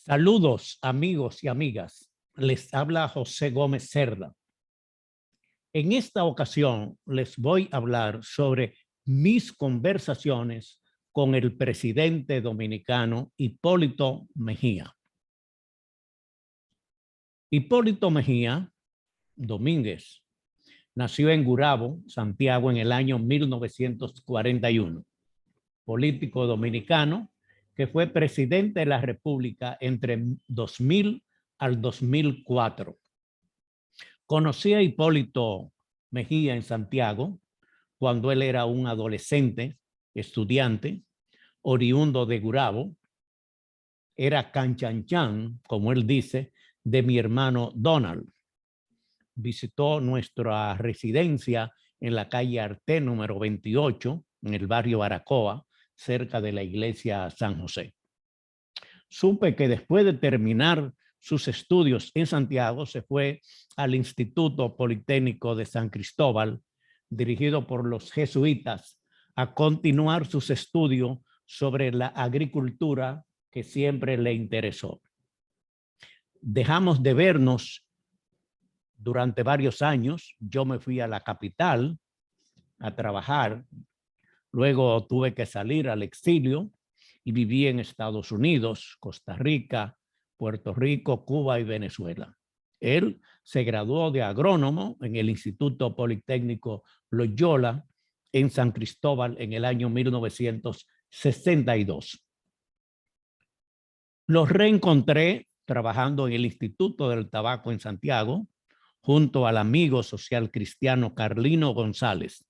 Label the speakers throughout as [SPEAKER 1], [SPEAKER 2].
[SPEAKER 1] Saludos, amigos y amigas. Les habla José Gómez Cerda. En esta ocasión les voy a hablar sobre mis conversaciones con el presidente dominicano Hipólito Mejía. Hipólito Mejía Domínguez nació en Gurabo, Santiago, en el año 1941. Político dominicano que fue presidente de la República entre 2000 al 2004. Conocí a Hipólito Mejía en Santiago cuando él era un adolescente, estudiante, oriundo de Gurabo. Era canchanchan, como él dice, de mi hermano Donald. Visitó nuestra residencia en la calle Arte número 28, en el barrio Baracoa, cerca de la iglesia San José. Supe que después de terminar sus estudios en Santiago, se fue al Instituto Politécnico de San Cristóbal, dirigido por los jesuitas, a continuar sus estudios sobre la agricultura que siempre le interesó. Dejamos de vernos durante varios años. Yo me fui a la capital a trabajar. Luego tuve que salir al exilio y viví en Estados Unidos, Costa Rica, Puerto Rico, Cuba y Venezuela. Él se graduó de agrónomo en el Instituto Politécnico Loyola en San Cristóbal en el año 1962. Los reencontré trabajando en el Instituto del Tabaco en Santiago, junto al amigo social cristiano Carlino González.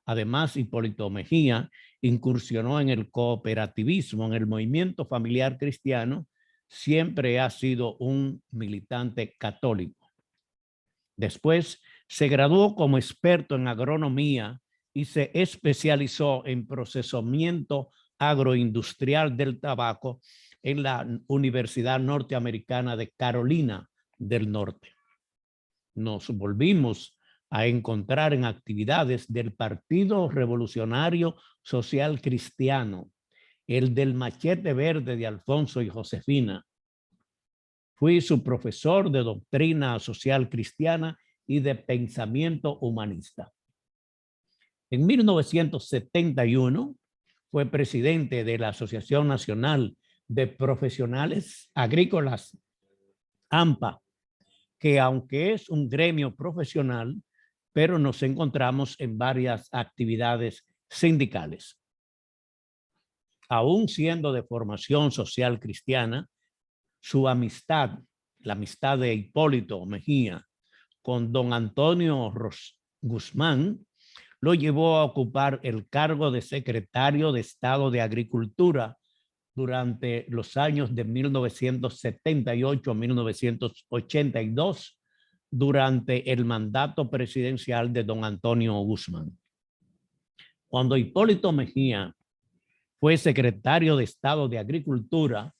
[SPEAKER 1] Además, Hipólito Mejía incursionó en el cooperativismo, en el movimiento familiar cristiano. Siempre ha sido un militante católico. Después se graduó como experto en agronomía y se especializó en procesamiento agroindustrial del tabaco en la Universidad Norteamericana de Carolina del Norte. Nos volvimos a encontrar en actividades del Partido Revolucionario Social Cristiano, el del Machete Verde de Alfonso y Josefina. Fui su profesor de doctrina social cristiana y de pensamiento humanista. En 1971 fue presidente de la Asociación Nacional de Profesionales Agrícolas, AMPA, que aunque es un gremio profesional, pero nos encontramos en varias actividades sindicales. Aún siendo de formación social cristiana, su amistad, la amistad de Hipólito Mejía con don Antonio Guzmán, lo llevó a ocupar el cargo de secretario de Estado de Agricultura durante los años de 1978 a 1982, durante el mandato presidencial de don Antonio Guzmán. Cuando Hipólito Mejía fue secretario de Estado de Agricultura,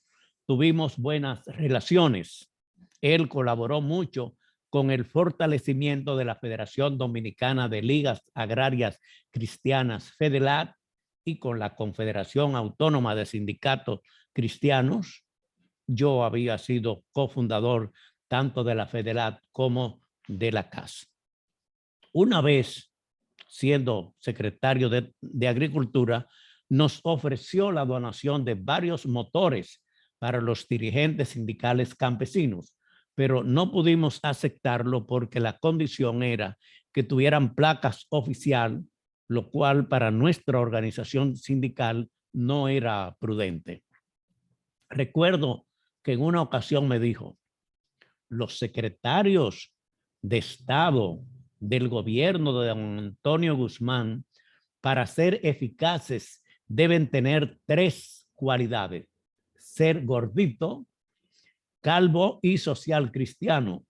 [SPEAKER 1] tuvimos buenas relaciones. Él colaboró mucho con el fortalecimiento de la Federación Dominicana de Ligas Agrarias Cristianas, FEDELAC, y con la Confederación Autónoma de Sindicatos Cristianos. Yo había sido cofundador tanto de la FEDELAC como de la CAS. Una vez siendo secretario de Agricultura, nos ofreció la donación de varios motores para los dirigentes sindicales campesinos, pero no pudimos aceptarlo porque la condición era que tuvieran placas oficial, lo cual para nuestra organización sindical no era prudente. Recuerdo que en una ocasión me dijo: los secretarios de Estado del gobierno de don Antonio Guzmán, para ser eficaces, deben tener 3 cualidades: ser gordito, calvo y social cristiano,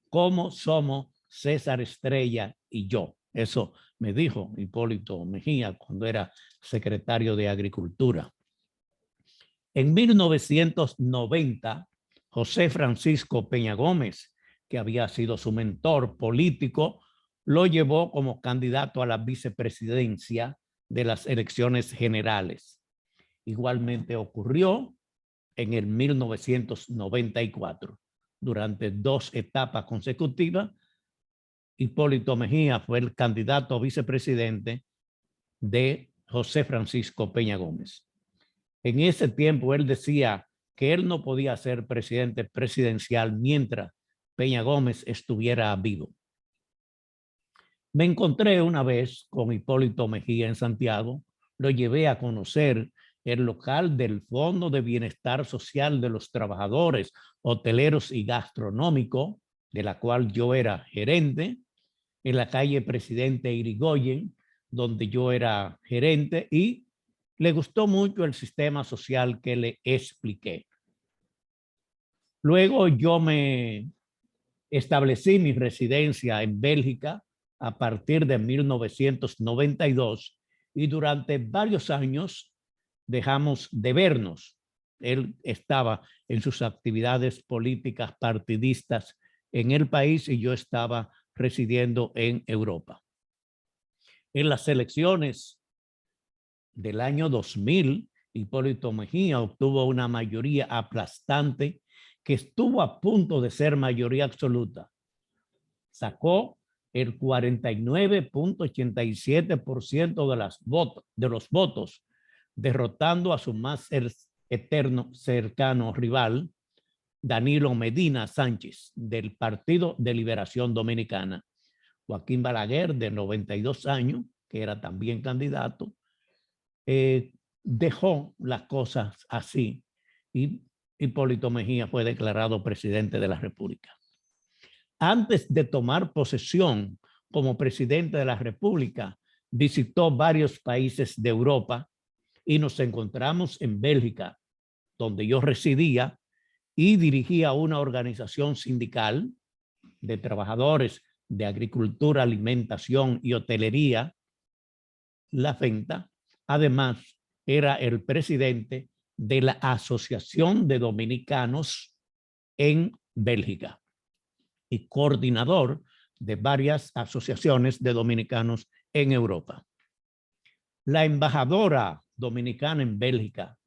[SPEAKER 1] como somos César Estrella y yo. Eso me dijo Hipólito Mejía cuando era secretario de Agricultura. En 1990, José Francisco Peña Gómez, que había sido su mentor político, lo llevó como candidato a la vicepresidencia de las elecciones generales. Igualmente ocurrió en el 1994. Durante 2 etapas consecutivas, Hipólito Mejía fue el candidato a vicepresidente de José Francisco Peña Gómez. En ese tiempo él decía que él no podía ser presidente presidencial mientras Peña Gómez estuviera vivo. Me encontré una vez con Hipólito Mejía en Santiago, lo llevé a conocer el local del Fondo de Bienestar Social de los Trabajadores Hoteleros y Gastronómicos, de la cual yo era gerente, en la calle Presidente Irigoyen, donde yo era gerente, y le gustó mucho el sistema social que le expliqué. Luego yo me establecí mi residencia en Bélgica a partir de 1992 y durante varios años dejamos de vernos. Él estaba en sus actividades políticas partidistas en el país y yo estaba residiendo en Europa. En las elecciones del año 2000, Hipólito Mejía obtuvo una mayoría aplastante que estuvo a punto de ser mayoría absoluta. Sacó el 49.87% de los votos, derrotando a su más cercano rival, Danilo Medina Sánchez, del Partido de Liberación Dominicana. Joaquín Balaguer, de 92 años, que era también candidato, dejó las cosas así y Hipólito Mejía fue declarado presidente de la República. Antes de tomar posesión como presidente de la República, visitó varios países de Europa y nos encontramos en Bélgica, donde yo residía y dirigía una organización sindical de trabajadores de agricultura, alimentación y hotelería, la FENTA. Además, era el presidente de la Asociación de Dominicanos en Bélgica y coordinador de varias asociaciones de dominicanos en Europa. La embajadora dominicana en Bélgica,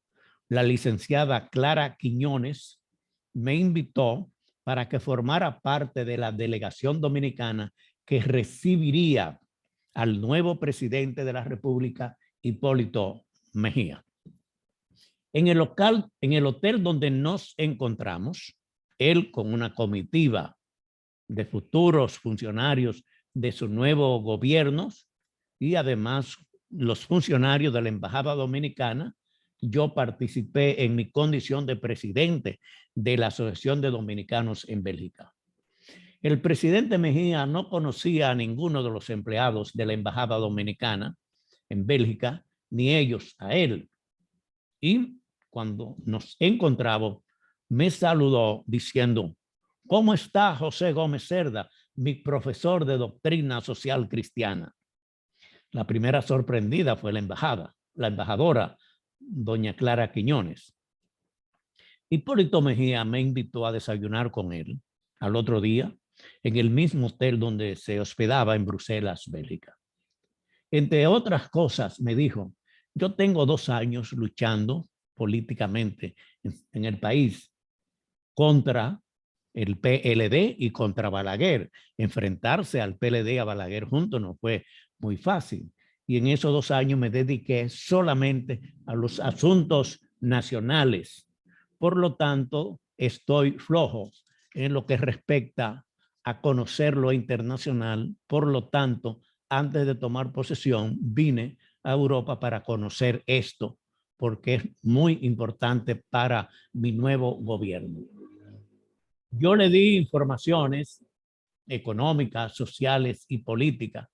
[SPEAKER 1] la licenciada Clara Quiñones, me invitó para que formara parte de la delegación dominicana que recibiría al nuevo presidente de la República, Hipólito Mejía. En el hotel donde nos encontramos, él con una comitiva de futuros funcionarios de su nuevo gobierno y además los funcionarios de la Embajada Dominicana, yo participé en mi condición de presidente de la Asociación de Dominicanos en Bélgica. El presidente Mejía no conocía a ninguno de los empleados de la Embajada Dominicana en Bélgica, ni ellos a él. Y cuando nos encontramos, me saludó diciendo: ¿cómo está José Gómez Cerda, mi profesor de doctrina social cristiana? La primera sorprendida fue la embajadora, doña Clara Quiñones. Hipólito Mejía me invitó a desayunar con él al otro día en el mismo hotel donde se hospedaba en Bruselas, Bélgica. Entre otras cosas, me dijo: yo tengo 2 años luchando políticamente en el país contra el PLD y contra Balaguer. Enfrentarse al PLD y a Balaguer juntos no fue muy fácil. Y en esos 2 años me dediqué solamente a los asuntos nacionales. Por lo tanto, estoy flojo en lo que respecta a conocer lo internacional. Por lo tanto, antes de tomar posesión, vine a Europa para conocer esto, porque es muy importante para mi nuevo gobierno. Yo le di informaciones económicas, sociales y políticas,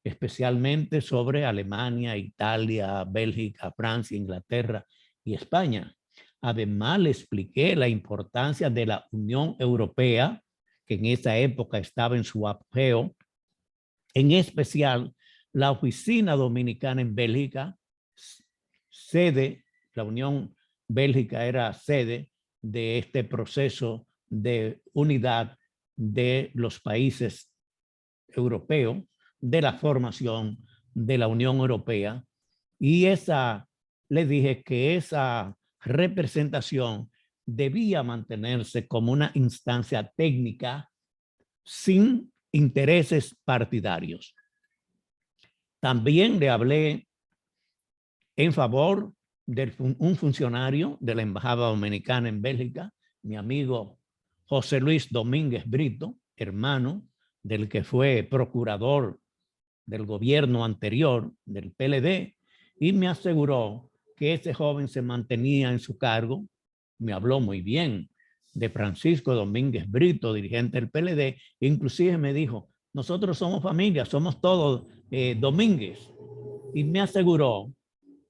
[SPEAKER 1] especialmente sobre Alemania, Italia, Bélgica, Francia, Inglaterra y España. Además, le expliqué la importancia de la Unión Europea, que en esa época estaba en su apogeo, en especial la Oficina Dominicana en Bélgica, sede, la Unión Bélgica era sede de este proceso de unidad de los países europeos, de la formación de la Unión Europea. Y le dije que esa representación debía mantenerse como una instancia técnica sin intereses partidarios. También le hablé en favor de un funcionario de la Embajada Dominicana en Bélgica, mi amigo José Luis Domínguez Brito, hermano del que fue procurador del gobierno anterior del PLD, y me aseguró que ese joven se mantenía en su cargo. Me habló muy bien de Francisco Domínguez Brito, dirigente del PLD, inclusive me dijo, nosotros somos familia, somos todos Domínguez, y me aseguró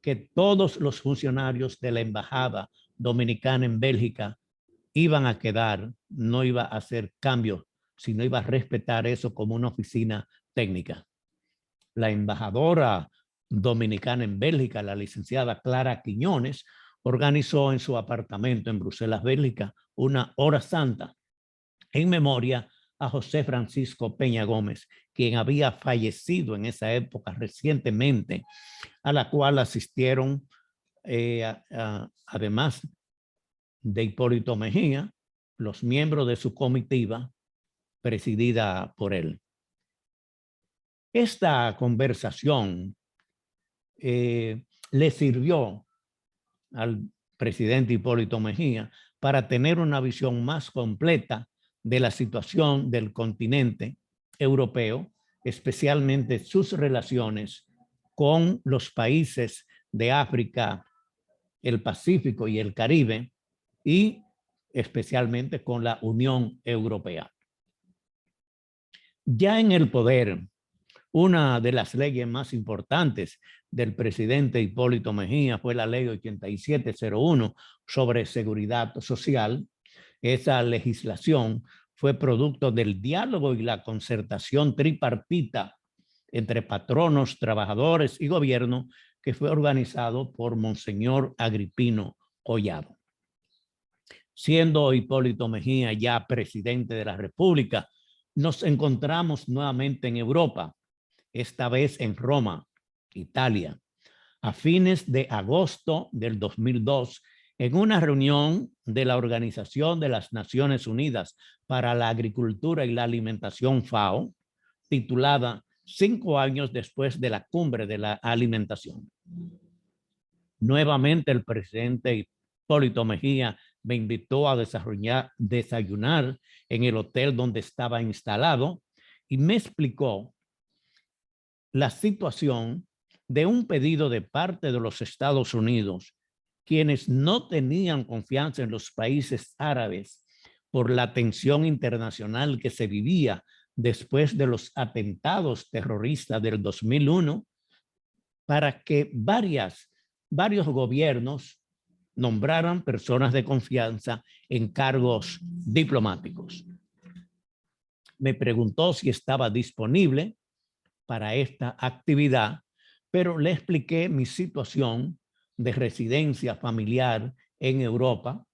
[SPEAKER 1] que todos los funcionarios de la Embajada Dominicana en Bélgica iban a quedar, no iba a hacer cambios, sino iba a respetar eso como una oficina técnica. La embajadora dominicana en Bélgica, la licenciada Clara Quiñones, organizó en su apartamento en Bruselas, Bélgica, una hora santa en memoria a José Francisco Peña Gómez, quien había fallecido en esa época recientemente, a la cual asistieron, además de Hipólito Mejía, los miembros de su comitiva presidida por él. Esta conversación le sirvió al presidente Hipólito Mejía para tener una visión más completa de la situación del continente europeo, especialmente sus relaciones con los países de África, el Pacífico y el Caribe, y especialmente con la Unión Europea. Ya en el poder, una de las leyes más importantes del presidente Hipólito Mejía fue la ley 8701 sobre seguridad social. Esa legislación fue producto del diálogo y la concertación tripartita entre patronos, trabajadores y gobierno, que fue organizado por Monseñor Agripino Collado. Siendo Hipólito Mejía ya presidente de la República, nos encontramos nuevamente en Europa, esta vez en Roma, Italia, a fines de agosto del 2002, en una reunión de la Organización de las Naciones Unidas para la Agricultura y la Alimentación, FAO, titulada 5 años después de la Cumbre de la Alimentación. Nuevamente el presidente Hipólito Mejía me invitó a desayunar en el hotel donde estaba instalado y me explicó la situación de un pedido de parte de los Estados Unidos, quienes no tenían confianza en los países árabes por la tensión internacional que se vivía después de los atentados terroristas del 2001, para que varios gobiernos nombraran personas de confianza en cargos diplomáticos. Me preguntó si estaba disponible para esta actividad, pero le expliqué mi situación de residencia familiar en Europa.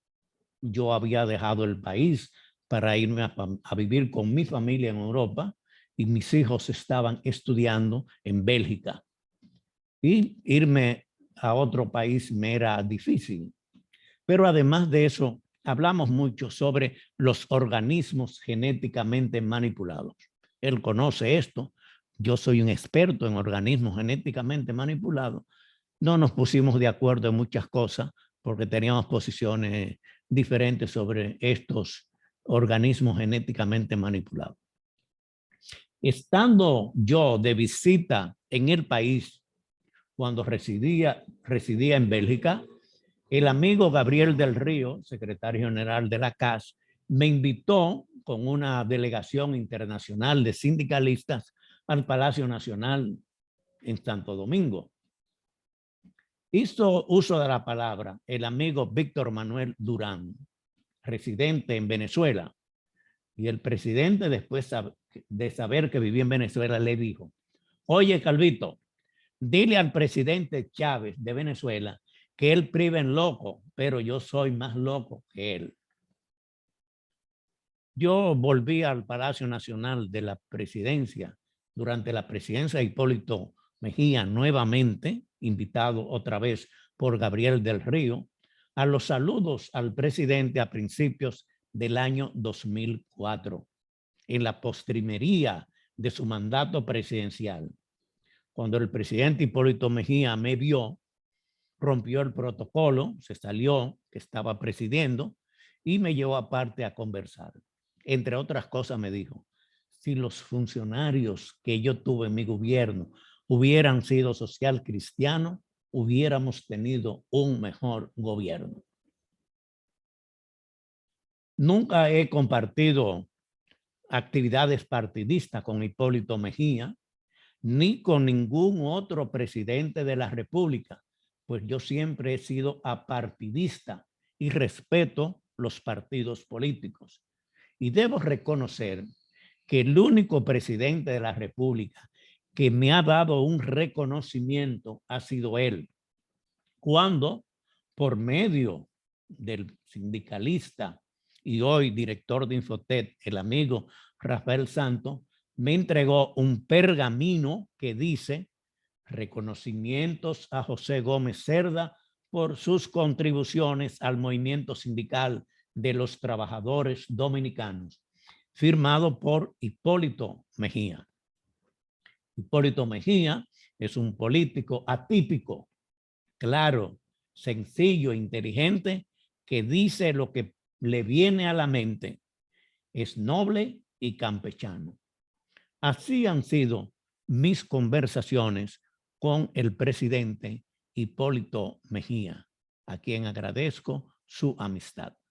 [SPEAKER 1] Yo había dejado el país para irme a vivir con mi familia en Europa y mis hijos estaban estudiando en Bélgica. Y irme a otro país me era difícil. Pero además de eso, hablamos mucho sobre los organismos genéticamente manipulados. Él conoce esto. Yo soy un experto en organismos genéticamente manipulados. No nos pusimos de acuerdo en muchas cosas porque teníamos posiciones diferentes sobre estos organismos genéticamente manipulados. Estando yo de visita en el país, cuando residía en Bélgica, el amigo Gabriel del Río, secretario general de la CAS, me invitó con una delegación internacional de sindicalistas al Palacio Nacional en Santo Domingo. Hizo uso de la palabra el amigo Víctor Manuel Durán, residente en Venezuela, y el presidente, después de saber que vivía en Venezuela, le dijo: oye, Calvito, dile al presidente Chávez de Venezuela que él priva en loco, pero yo soy más loco que él. Yo volví al Palacio Nacional de la Presidencia durante la presidencia de Hipólito Mejía, nuevamente invitado otra vez por Gabriel del Río, a los saludos al presidente a principios del año 2004, en la postrimería de su mandato presidencial. Cuando el presidente Hipólito Mejía me vio, rompió el protocolo, se salió, que estaba presidiendo, y me llevó aparte a conversar. Entre otras cosas me dijo, si los funcionarios que yo tuve en mi gobierno hubieran sido social cristianos, hubiéramos tenido un mejor gobierno. Nunca he compartido actividades partidistas con Hipólito Mejía, ni con ningún otro presidente de la República, pues yo siempre he sido apartidista y respeto los partidos políticos. Y debo reconocer que el único presidente de la República que me ha dado un reconocimiento ha sido él, cuando por medio del sindicalista y hoy director de Infotet, el amigo Rafael Santos, me entregó un pergamino que dice reconocimientos a José Gómez Cerda por sus contribuciones al movimiento sindical de los trabajadores dominicanos, firmado por Hipólito Mejía. Hipólito Mejía es un político atípico, claro, sencillo, inteligente, que dice lo que le viene a la mente. Es noble y campechano. Así han sido mis conversaciones con el presidente Hipólito Mejía, a quien agradezco su amistad.